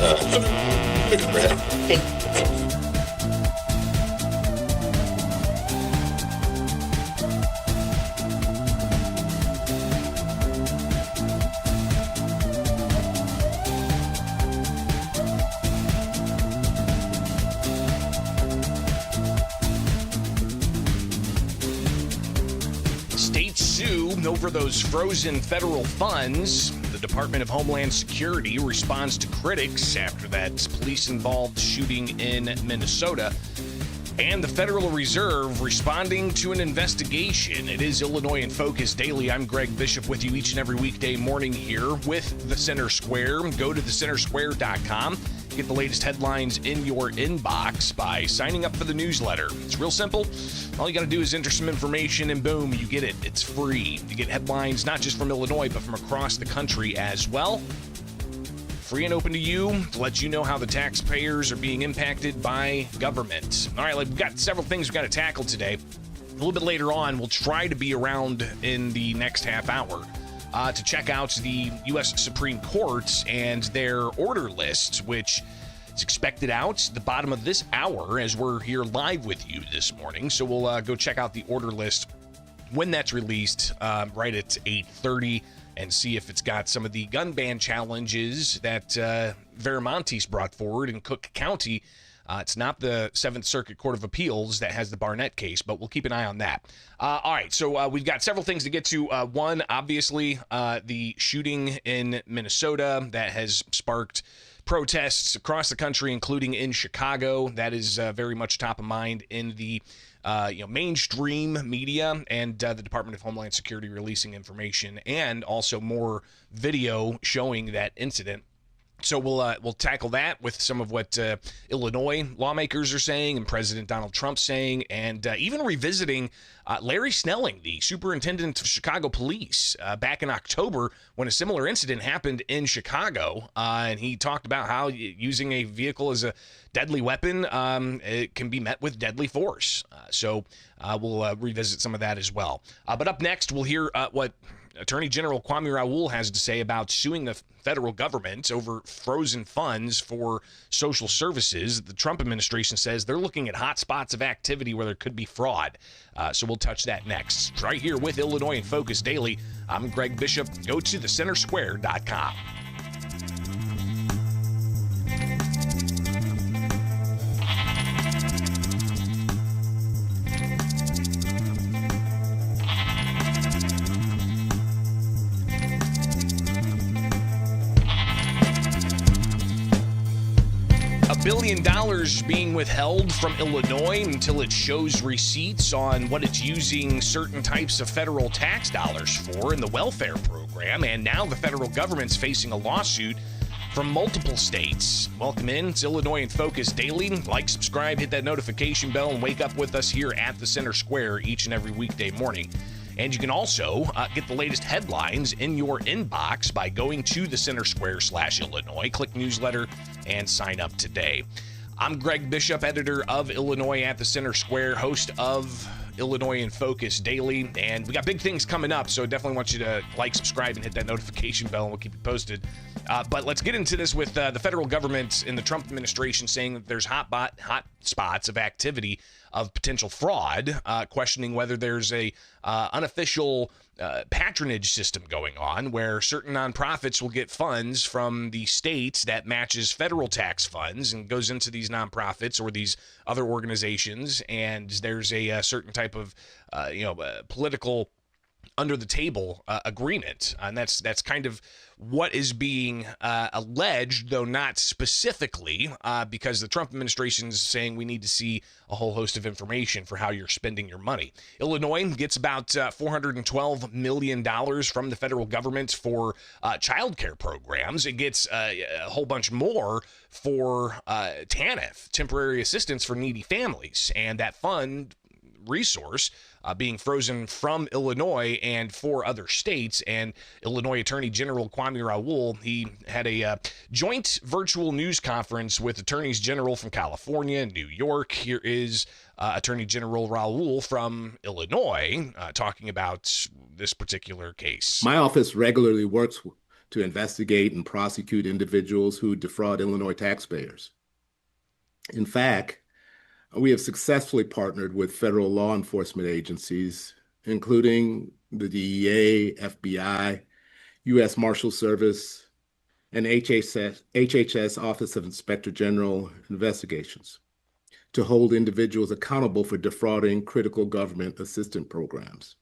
Take a breath. States sue over those frozen federal funds. The Department of Homeland Security responds to critics after that police-involved shooting in Minnesota. And the Federal Reserve responding to an investigation. It is Illinois in Focus Daily. I'm Greg Bishop with you each and every weekday morning here with the Center Square. Go to thecentersquare.com. Get the latest headlines in your inbox by signing up for the newsletter. It's real simple. All you got to do is enter some information and boom, you get it. It's free. You get headlines not just from Illinois, but from across the country as well. Free and open to you to let you know how the taxpayers are being impacted by government. All right, we've got several things we've got to tackle today. A little bit later on, we'll try to be around in the next half hour to check out the U.S. Supreme Court and their order list, which is expected out the bottom of this hour as we're here live with you this morning. So we'll go check out the order list when that's released right at 8:30 and see if it's got some of the gun ban challenges that Veramontes brought forward in Cook County. It's not the Seventh Circuit Court of Appeals that has the Barnett case, but we'll keep an eye on that. All right, so we've got several things to get to. One, obviously, the shooting in Minnesota that has sparked protests across the country, including in Chicago. That is very much top of mind in the mainstream media, and the Department of Homeland Security releasing information and also more video showing that incident. So we'll tackle that with some of what Illinois lawmakers are saying and President Donald Trump saying, and even revisiting Larry Snelling, the superintendent of Chicago police, back in October when a similar incident happened in Chicago. And he talked about how using a vehicle as a deadly weapon, it can be met with deadly force. So we'll revisit some of that as well. But up next, we'll hear what Attorney General Kwame Raoul has to say about suing the federal government over frozen funds for social services. The Trump administration says they're looking at hot spots of activity where there could be fraud. So we'll touch that next. Right here with Illinois in Focus Daily, I'm Greg Bishop. Go to thecentersquare.com. $1 billion being withheld from Illinois until it shows receipts on what it's using certain types of federal tax dollars for in the welfare program. And now the federal government's facing a lawsuit from multiple states. Welcome in. It's Illinois in Focus Daily. Like, subscribe, hit that notification bell, and wake up with us here at the Center Square each and every weekday morning. And you can also get the latest headlines in your inbox by going to the Center Square/Illinois. Click newsletter and sign up today. I'm Greg Bishop, editor of Illinois at the Center Square, host of Illinois in Focus Daily. And we got big things coming up, so definitely want you to like, subscribe, and hit that notification bell, and we'll keep you posted. But let's get into this with the federal government and the Trump administration saying that there's hot spots of activity of potential fraud, questioning whether there's a unofficial patronage system going on where certain nonprofits will get funds from the states that matches federal tax funds and goes into these nonprofits or these other organizations, and there's a certain type of political under the table agreement, and that's kind of what is being alleged, though not specifically, because the Trump administration is saying we need to see a whole host of information for how you're spending your money. Illinois gets about $412 million from the federal government for child care programs. It gets a whole bunch more for TANF, temporary assistance for needy families, and that fund resource being frozen from Illinois and four other states. And Illinois Attorney General Kwame Raoul, he had a joint virtual news conference with attorneys general from California and New York. Here is Attorney General Raoul from Illinois talking about this particular case. My office regularly works to investigate and prosecute individuals who defraud Illinois taxpayers. In fact, we have successfully partnered with federal law enforcement agencies, including the DEA, FBI, U.S. Marshal Service, and HHS Office of Inspector General Investigations to hold individuals accountable for defrauding critical government assistance programs.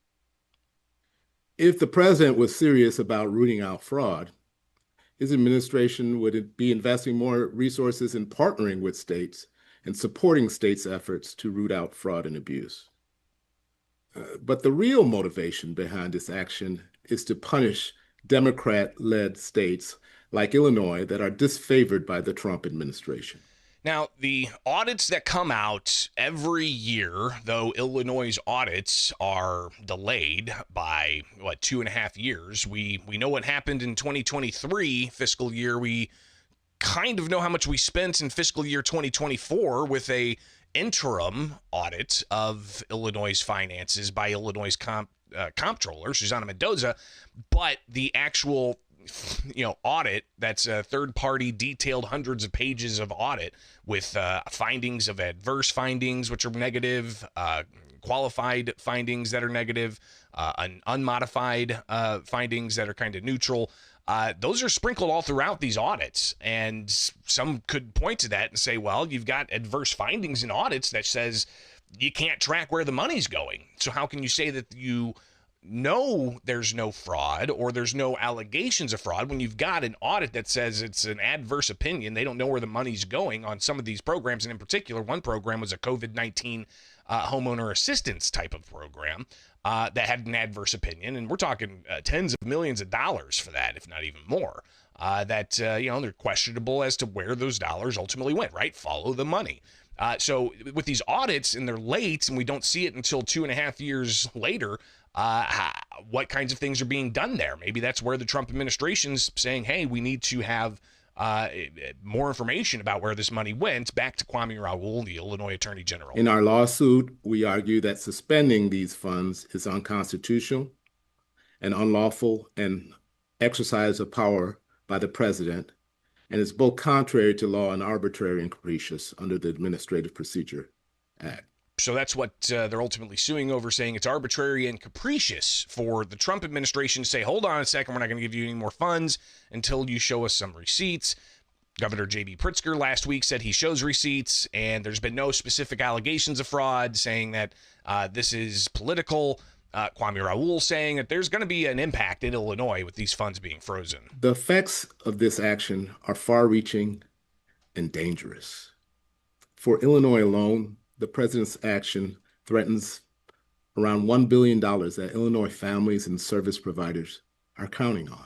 If the president was serious about rooting out fraud, his administration would be investing more resources in partnering with states and supporting states' efforts to root out fraud and abuse. But the real motivation behind this action is to punish Democrat-led states like Illinois that are disfavored by the Trump administration. Now, the audits that come out every year, though Illinois' audits are delayed by, 2.5 years. We know what happened in 2023 fiscal year. We kind of know how much we spent in fiscal year 2024 with a interim audit of Illinois' finances by Illinois' comptroller, Susanna Mendoza, but the actual audit that's a third party detailed hundreds of pages of audit with findings of adverse findings, which are negative, qualified findings that are negative, unmodified findings that are kind of neutral. Those are sprinkled all throughout these audits. And some could point to that and say, well, you've got adverse findings in audits that says you can't track where the money's going. So how can you say that you know there's no fraud or there's no allegations of fraud when you've got an audit that says it's an adverse opinion? They don't know where the money's going on some of these programs. And in particular, one program was a COVID-19 homeowner assistance type of program that had an adverse opinion. And we're talking tens of millions of dollars for that, if not even more, that, they're questionable as to where those dollars ultimately went, right? Follow the money. So with these audits and they're late and we don't see it until 2.5 years later, what kinds of things are being done there? Maybe that's where the Trump administration's saying, hey, we need to have more information about where this money went, back to Kwame Raoul, the Illinois Attorney General. In our lawsuit, we argue that suspending these funds is unconstitutional and unlawful and exercise of power by the president, and is both contrary to law and arbitrary and capricious under the Administrative Procedure Act. So that's what they're ultimately suing over, saying it's arbitrary and capricious for the Trump administration to say, hold on a second, we're not going to give you any more funds until you show us some receipts. Governor J.B. Pritzker last week said he shows receipts, and there's been no specific allegations of fraud, saying that this is political. Kwame Raoul saying that there's going to be an impact in Illinois with these funds being frozen. The effects of this action are far-reaching and dangerous. For Illinois alone, the president's action threatens around $1 billion that Illinois families and service providers are counting on.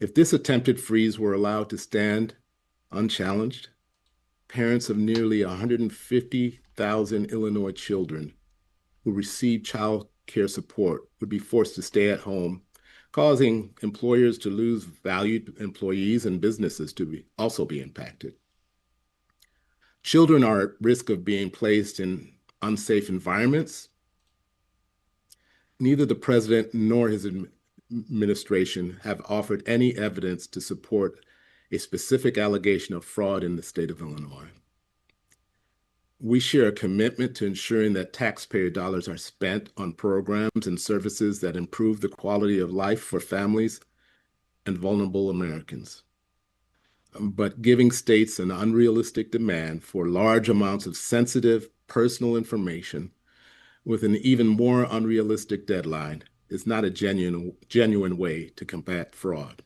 If this attempted freeze were allowed to stand unchallenged, parents of nearly 150,000 Illinois children who receive child care support would be forced to stay at home, causing employers to lose valued employees and businesses to also be impacted. Children are at risk of being placed in unsafe environments. Neither the president nor his administration have offered any evidence to support a specific allegation of fraud in the state of Illinois. We share a commitment to ensuring that taxpayer dollars are spent on programs and services that improve the quality of life for families and vulnerable Americans. But giving states an unrealistic demand for large amounts of sensitive personal information with an even more unrealistic deadline is not a genuine way to combat fraud.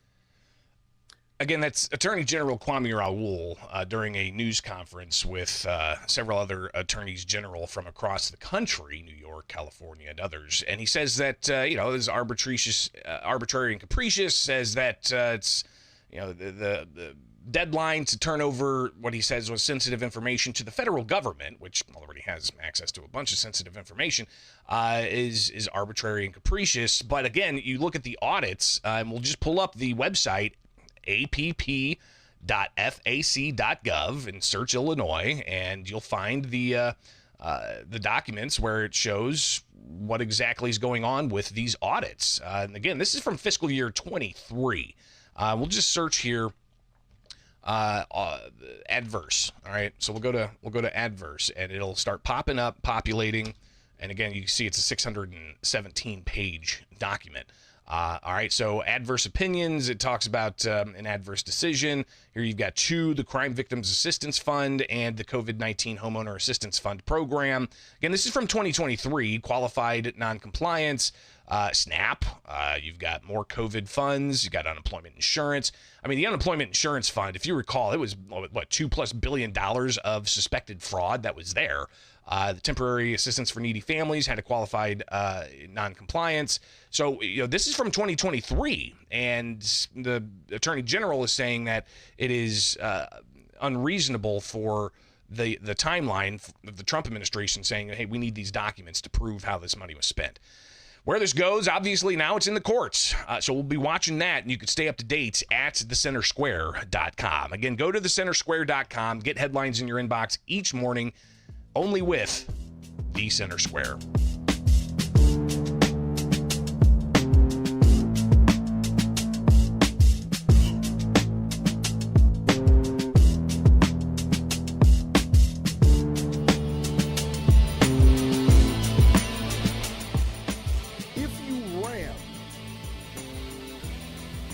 Again, that's Attorney General Kwame Raoul during a news conference with several other attorneys general from across the country, New York, California, and others. And he says that, this is arbitrary and capricious, says that it's, the deadline to turn over what he says was sensitive information to the federal government, which already has access to a bunch of sensitive information, is arbitrary and capricious. But again, you look at the audits, and we'll just pull up the website, app.fac.gov, and search Illinois, and you'll find the the documents where it shows what exactly is going on with these audits. And again, this is from fiscal year 23. We'll just search here adverse. All right, so we'll go to adverse, and it'll start popping up, populating. And again, you can see it's a 617 page document. All right, so adverse opinions, it talks about an adverse decision. Here you've got the Crime Victims Assistance Fund and the COVID-19 Homeowner Assistance Fund program. Again, this is from 2023, qualified noncompliance, SNAP. You've got more COVID funds. You've got unemployment insurance. I mean, the unemployment insurance fund, if you recall, it was, what, $2+ billion of suspected fraud that was there. The temporary assistance for needy families had a qualified noncompliance. So, this is from 2023, and the Attorney General is saying that it is unreasonable for the timeline of the Trump administration saying, hey, we need these documents to prove how this money was spent. Where this goes, obviously now it's in the courts. So we'll be watching that, and you can stay up to date at thecentersquare.com. Again, go to thecentersquare.com, get headlines in your inbox each morning, only with The Center Square.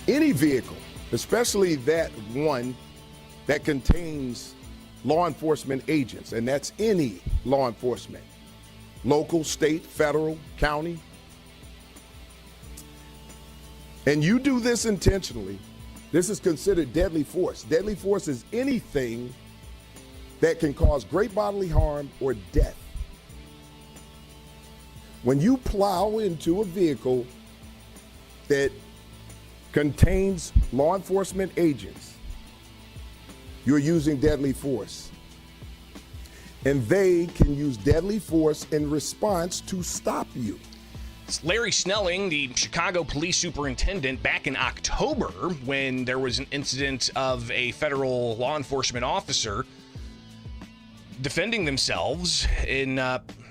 Any vehicle, especially that one that contains law enforcement agents, and that's any law enforcement, local, state, federal, county, and you do this intentionally, this is considered deadly force. Deadly force is anything that can cause great bodily harm or death. When you plow into a vehicle that contains law enforcement agents, you're using deadly force. And they can use deadly force in response to stop you. It's Larry Snelling, the Chicago police superintendent, back in October when there was an incident of a federal law enforcement officer defending themselves in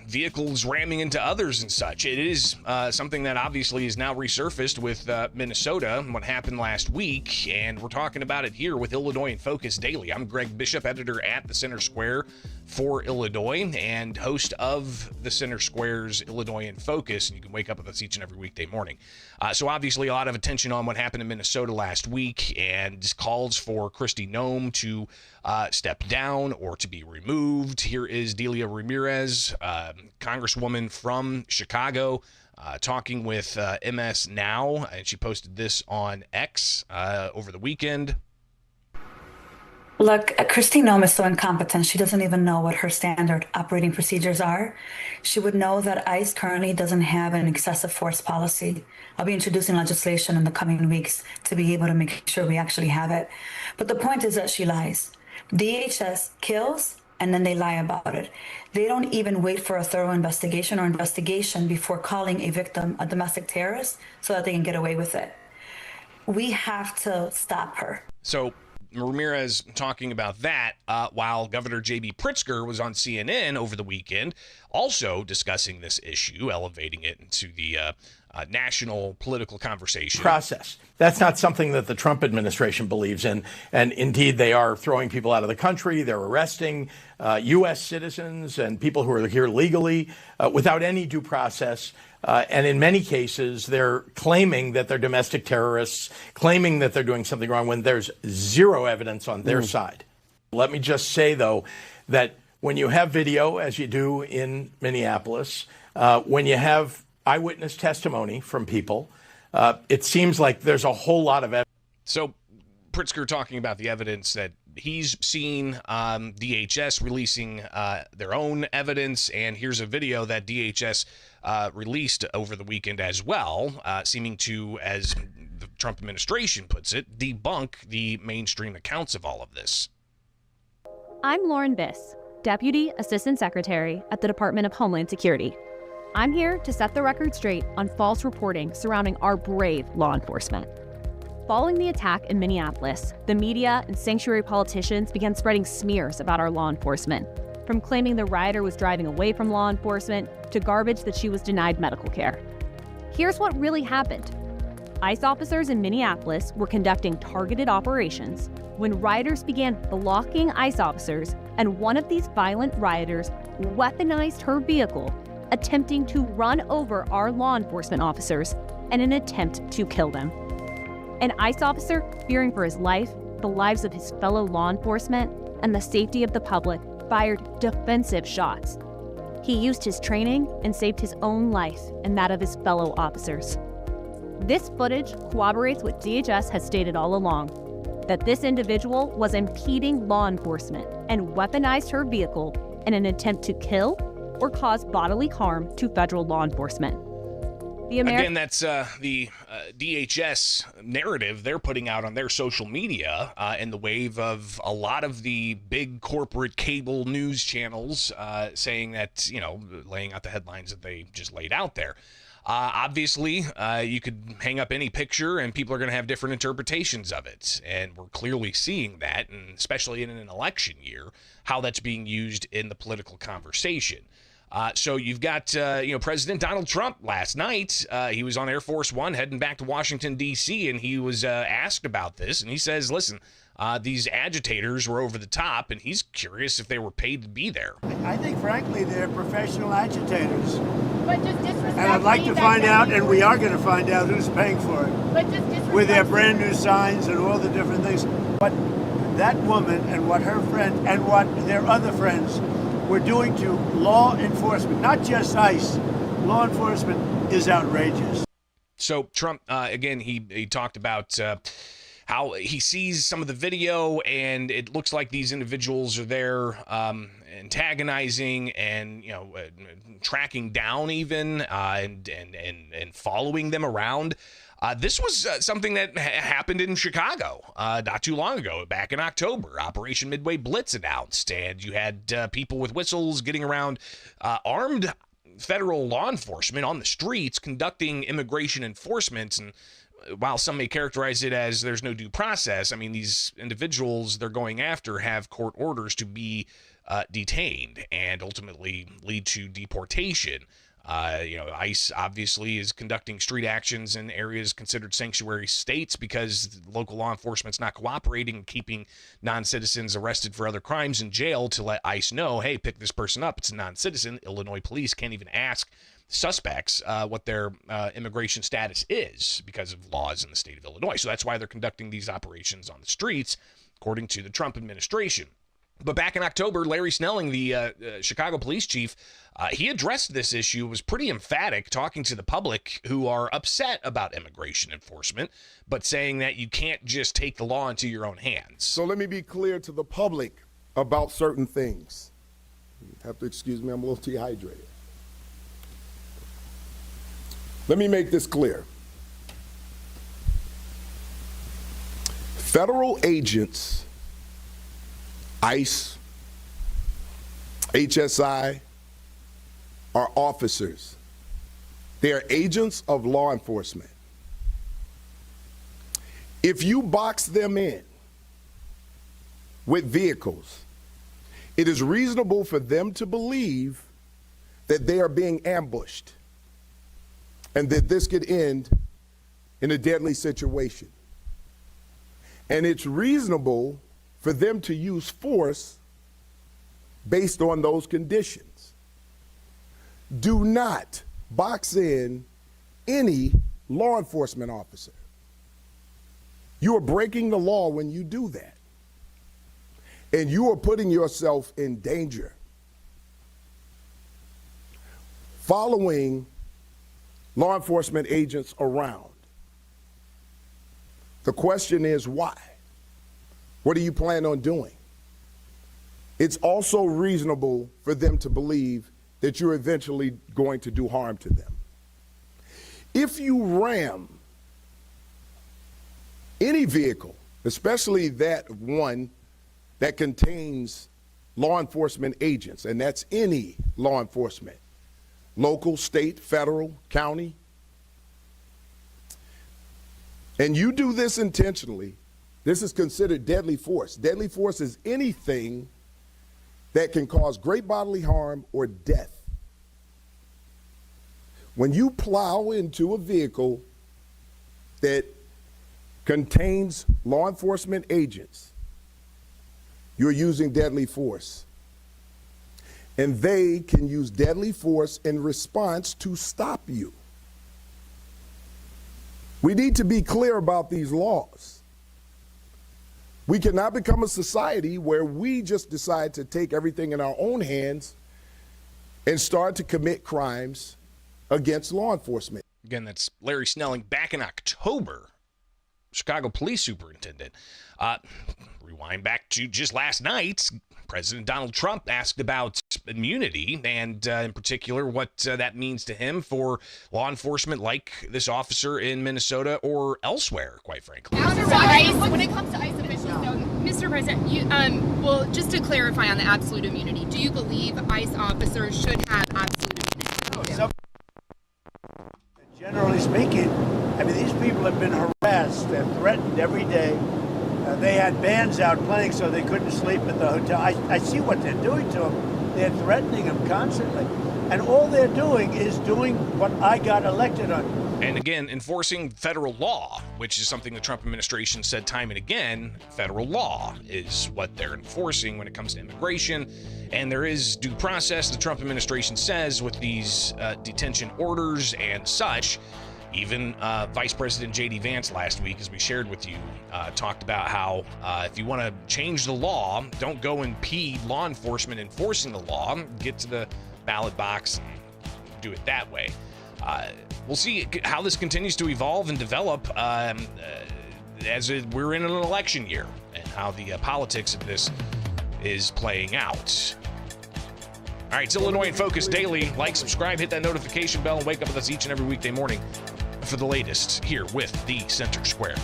vehicles ramming into others and such. It is something that obviously is now resurfaced with Minnesota, what happened last week, and we're talking about it here with Illinois in Focus Daily. I'm Greg Bishop, editor at the Center Square for Illinois and host of the Center Square's Illinois in Focus, and you can wake up with us each and every weekday morning. So obviously a lot of attention on what happened in Minnesota last week, and calls for Kristi Noem to step down or to be removed. Here is Delia Ramirez, Congresswoman from Chicago, talking with MS Now, and she posted this on X over the weekend. Look, Kristi Noem is so incompetent. She doesn't even know what her standard operating procedures are. She would know that ICE currently doesn't have an excessive force policy. I'll be introducing legislation in the coming weeks to be able to make sure we actually have it. But the point is that she lies. DHS kills and then they lie about it. They don't even wait for a thorough investigation before calling a victim a domestic terrorist so that they can get away with it. We have to stop her. So Ramirez talking about that while Governor J.B. Pritzker was on CNN over the weekend, also discussing this issue, elevating it into the national political conversation. Process. That's not something that the Trump administration believes in. And indeed, they are throwing people out of the country. They're arresting U.S. citizens and people who are here legally without any due process. And in many cases, they're claiming that they're domestic terrorists, claiming that they're doing something wrong when there's zero evidence on their side. Let me just say, though, that when you have video, as you do in Minneapolis, when you have eyewitness testimony from people, it seems like there's a whole lot of evidence. So Pritzker talking about the evidence that he's seen, DHS releasing their own evidence, and here's a video that DHS released over the weekend as well, seeming to, as the Trump administration puts it, debunk the mainstream accounts of all of this. I'm Lauren Biss, Deputy Assistant Secretary at the Department of Homeland Security. I'm here to set the record straight on false reporting surrounding our brave law enforcement. Following the attack in Minneapolis, the media and sanctuary politicians began spreading smears about our law enforcement. from claiming the rioter was driving away from law enforcement to garbage that she was denied medical care. Here's what really happened. ICE officers in Minneapolis were conducting targeted operations when rioters began blocking ICE officers, and one of these violent rioters weaponized her vehicle, attempting to run over our law enforcement officers in an attempt to kill them. An ICE officer, fearing for his life, the lives of his fellow law enforcement, and the safety of the public, fired defensive shots. He used his training and saved his own life and that of his fellow officers. This footage corroborates what DHS has stated all along, that this individual was impeding law enforcement and weaponized her vehicle in an attempt to kill or cause bodily harm to federal law enforcement. Again, that's the DHS narrative they're putting out on their social media in the wave of a lot of the big corporate cable news channels saying that, laying out the headlines that they just laid out there. Obviously, you could hang up any picture and people are going to have different interpretations of it. And we're clearly seeing that, and especially in an election year, how that's being used in the political conversation. So you've got, President Donald Trump last night. He was on Air Force One heading back to Washington, D.C., and he was asked about this. And he says, listen, these agitators were over the top, and he's curious if they were paid to be there. I think, frankly, they're professional agitators. But just disrespect. And I'd like to find out, and we are going to find out who's paying for it. But just disrespect. With their brand new signs and all the different things. But that woman and what her friend and what their other friends were doing to law enforcement, not just ICE, law enforcement is outrageous. So Trump, again, he talked about how he sees some of the video, and it looks like these individuals are there antagonizing and tracking down even and following them around. This was something that happened in Chicago not too long ago, back in October. Operation Midway Blitz announced, and you had people with whistles getting around armed federal law enforcement on the streets conducting immigration enforcement. And while some may characterize it as there's no due process, I mean, these individuals they're going after have court orders to be detained and ultimately lead to deportation. ICE obviously is conducting street actions in areas considered sanctuary states because local law enforcement's not cooperating and keeping non-citizens arrested for other crimes in jail to let ICE know, hey, pick this person up. It's a non-citizen. Illinois police can't even ask suspects what their immigration status is because of laws in the state of Illinois. So that's why they're conducting these operations on the streets, according to the Trump administration. But back in October, Larry Snelling, the Chicago police chief, he addressed this issue, was pretty emphatic, talking to the public who are upset about immigration enforcement, but saying that you can't just take the law into your own hands. So let me be clear to the public about certain things. You have to excuse me, I'm a little dehydrated. Let me make this clear. Federal agents, ICE, HSI, are officers. They are agents of law enforcement. If you box them in with vehicles, it is reasonable for them to believe that they are being ambushed and that this could end in a deadly situation. And it's reasonable for them to use force based on those conditions. Do not box in any law enforcement officer. You are breaking the law when you do that. And you are putting yourself in danger. Following law enforcement agents around. The question is why? What do you plan on doing? It's also reasonable for them to believe that you're eventually going to do harm to them. If you ram any vehicle, especially that one that contains law enforcement agents, and that's any law enforcement, local, state, federal, county, and you do this intentionally, this is considered deadly force. Deadly force is anything that can cause great bodily harm or death. When you plow into a vehicle that contains law enforcement agents, you're using deadly force. And they can use deadly force in response to stop you. We need to be clear about these laws. We cannot become a society where we just decide to take everything in our own hands and start to commit crimes against law enforcement. Again, that's Larry Snelling back in October, Chicago police superintendent. Rewind back to just last night, President Donald Trump asked about immunity and in particular what that means to him for law enforcement like this officer in Minnesota or elsewhere, quite frankly. When it comes to ICE officials, though, Mr. President, you, well, just to clarify on the absolute immunity, do you believe ICE officers should have absolute immunity? Generally speaking, I mean, these people have been harassed and threatened every day. They had bands out playing so they couldn't sleep at the hotel. I see what they're doing to them. They're threatening them constantly. And all they're doing is doing what I got elected on. And again, enforcing federal law, which is something the Trump administration said time and again. Federal law is what they're enforcing when it comes to immigration. And there is due process, the Trump administration says, with these detention orders and such. Even Vice President J.D. Vance last week, as we shared with you, talked about how if you want to change the law, don't go and impede law enforcement enforcing the law. Get to the ballot box and do it that way. We'll see how this continues to evolve and develop we're in an election year and how the politics of this is playing out. All right, it's Illinois in Focus Daily. Like, subscribe, hit that notification bell, and wake up with us each and every weekday morning for the latest here with the Center Square.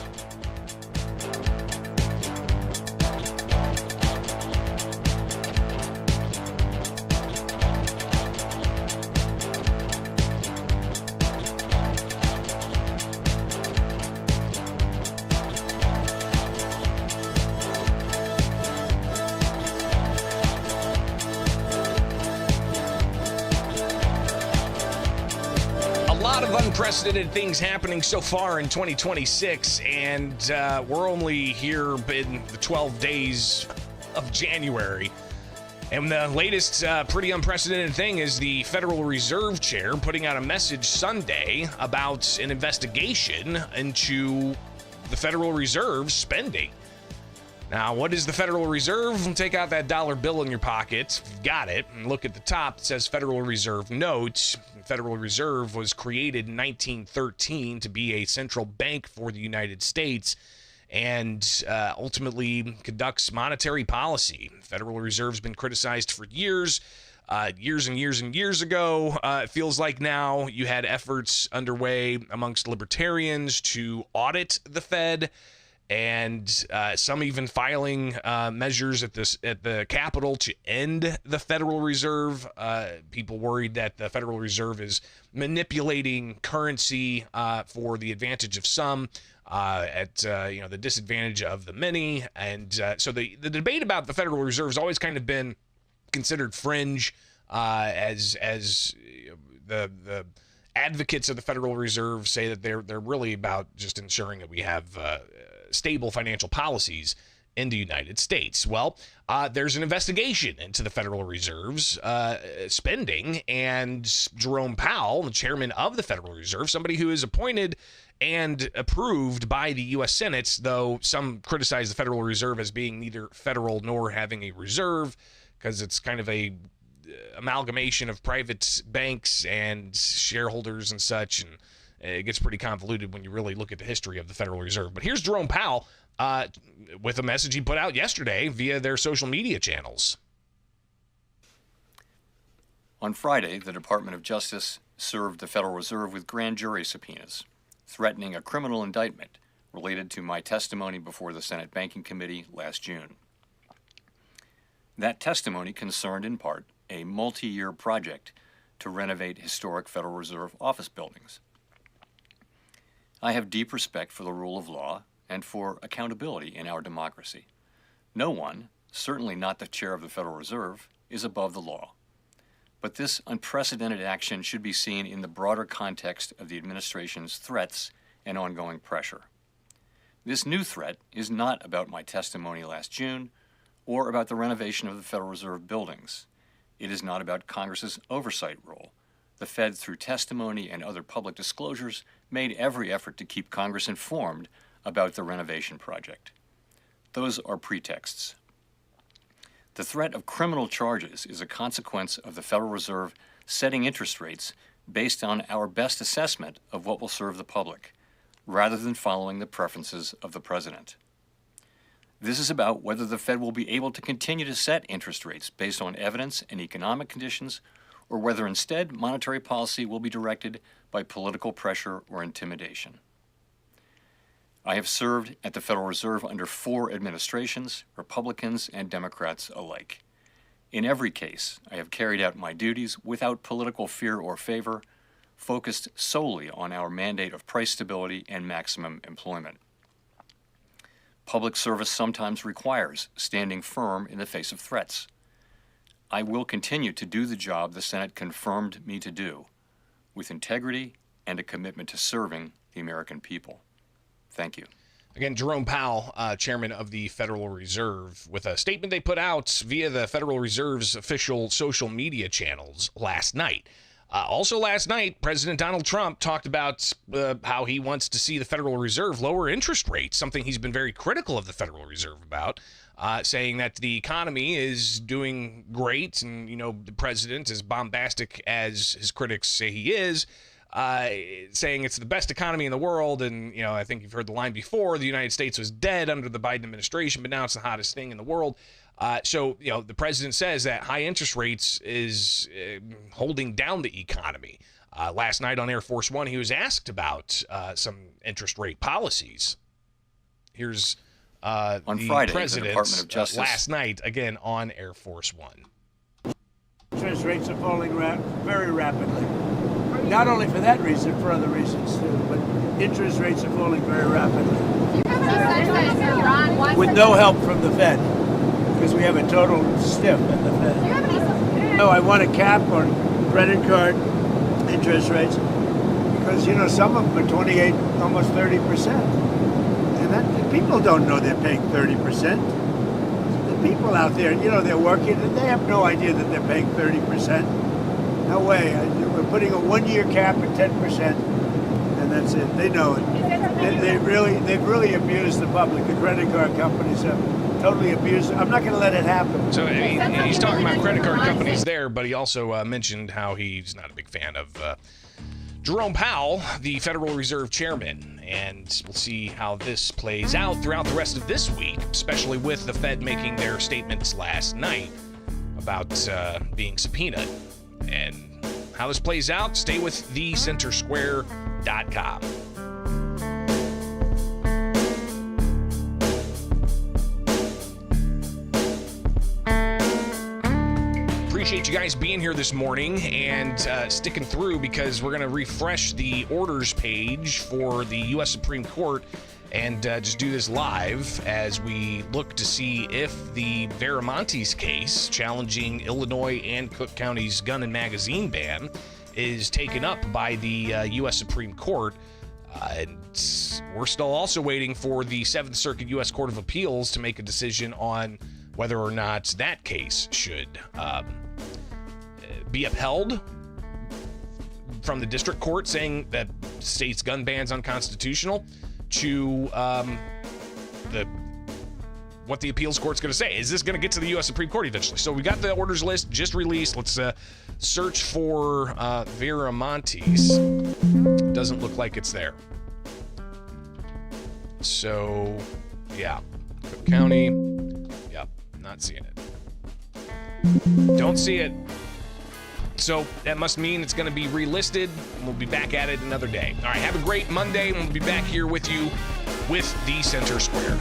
Unprecedented things happening so far in 2026, and we're only here in the 12 days of January. And the latest pretty unprecedented thing is the Federal Reserve Chair putting out a message Sunday about an investigation into the Federal Reserve spending. Now, what is the Federal Reserve? Take out that dollar bill in your pocket, if you've got it, and look at the top. It says Federal Reserve Note. The Federal Reserve was created in 1913 to be a central bank for the United States and ultimately conducts monetary policy. The Federal Reserve's been criticized for years and years ago. It feels like now you had efforts underway amongst libertarians to audit the Fed, and some even filing measures at the Capitol to end the Federal Reserve. People worried that the Federal Reserve is manipulating currency for the advantage of some, at the disadvantage of the many. And so the debate about the Federal Reserve has always kind of been considered fringe, as the advocates of the Federal Reserve say that they're really about just ensuring that we have stable financial policies in the United States. Well, there's an investigation into the Federal Reserve's spending, and Jerome Powell, the chairman of the Federal Reserve, somebody who is appointed and approved by the U.S. Senate, though some criticize the Federal Reserve as being neither federal nor having a reserve because it's kind of a amalgamation of private banks and shareholders and such, and it gets pretty convoluted when you really look at the history of the Federal Reserve. But here's Jerome Powell with a message he put out yesterday via their social media channels. On Friday, the Department of Justice served the Federal Reserve with grand jury subpoenas, threatening a criminal indictment related to my testimony before the Senate Banking Committee last June. That testimony concerned, in part, a multi-year project to renovate historic Federal Reserve office buildings. I have deep respect for the rule of law and for accountability in our democracy. No one, certainly not the chair of the Federal Reserve, is above the law. But this unprecedented action should be seen in the broader context of the administration's threats and ongoing pressure. This new threat is not about my testimony last June or about the renovation of the Federal Reserve buildings. It is not about Congress's oversight role. The Fed, through testimony and other public disclosures, made every effort to keep Congress informed about the renovation project. Those are pretexts. The threat of criminal charges is a consequence of the Federal Reserve setting interest rates based on our best assessment of what will serve the public, rather than following the preferences of the president. This is about whether the Fed will be able to continue to set interest rates based on evidence and economic conditions, or whether instead monetary policy will be directed by political pressure or intimidation. I have served at the Federal Reserve under 4 administrations, Republicans and Democrats alike. In every case, I have carried out my duties without political fear or favor, focused solely on our mandate of price stability and maximum employment. Public service sometimes requires standing firm in the face of threats. I will continue to do the job the Senate confirmed me to do, with integrity and a commitment to serving the American people. Thank you. Again, Jerome Powell, chairman of the Federal Reserve, with a statement they put out via the Federal Reserve's official social media channels last night. Also last night, President Donald Trump talked about how he wants to see the Federal Reserve lower interest rates, something he's been very critical of the Federal Reserve about, saying that the economy is doing great. And, you know, the president, as bombastic as his critics say he is, saying it's the best economy in the world. And, you know, I think you've heard the line before, the United States was dead under the Biden administration, but now it's the hottest thing in the world. So, you know, the president says that high interest rates is holding down the economy. Last night on Air Force One, he was asked about some interest rate policies. Here's on the Friday, president the Department of Justice last night, again on Air Force One. Interest rates are falling very rapidly. Not only for that reason, for other reasons too, but interest rates are falling very rapidly. With no help from the Fed, because we have a total stiff at the Fed. No, I want a cap on credit card interest rates, because, you know, some of them are 28, almost 30%. And that, people don't know they're paying 30%. The people out there, you know, they're working, and they have no idea that they're paying 30%. No way. We're putting a 1-year cap at 10%, and that's it. They know it. They've really abused the public. The credit card companies have totally abused it. I'm not going to let it happen. So he's talking about credit card companies there, but he also mentioned how he's not a big fan of Jerome Powell, the Federal Reserve chairman. And we'll see how this plays out throughout the rest of this week, especially with the Fed making their statements last night about being subpoenaed. And how this plays out, stay with thecentersquare.com. Appreciate you guys being here this morning and sticking through, because we're going to refresh the orders page for the U.S. Supreme Court and just do this live as we look to see if the Viramontes case challenging Illinois and Cook County's gun and magazine ban is taken up by the U.S. Supreme Court. And we're still also waiting for the 7th Circuit U.S. Court of Appeals to make a decision on whether or not that case should be upheld from the district court, saying that state's gun ban's unconstitutional, to what the appeals court's going to say. Is this going to get to the U.S. Supreme Court eventually? So we got the orders list just released. Let's search for Viramontes. Doesn't look like it's there. So, yeah. Cook County. Yep, not seeing it. Don't see it. So that must mean it's going to be relisted, and we'll be back at it another day. All right, have a great Monday, and we'll be back here with you with the Center Square.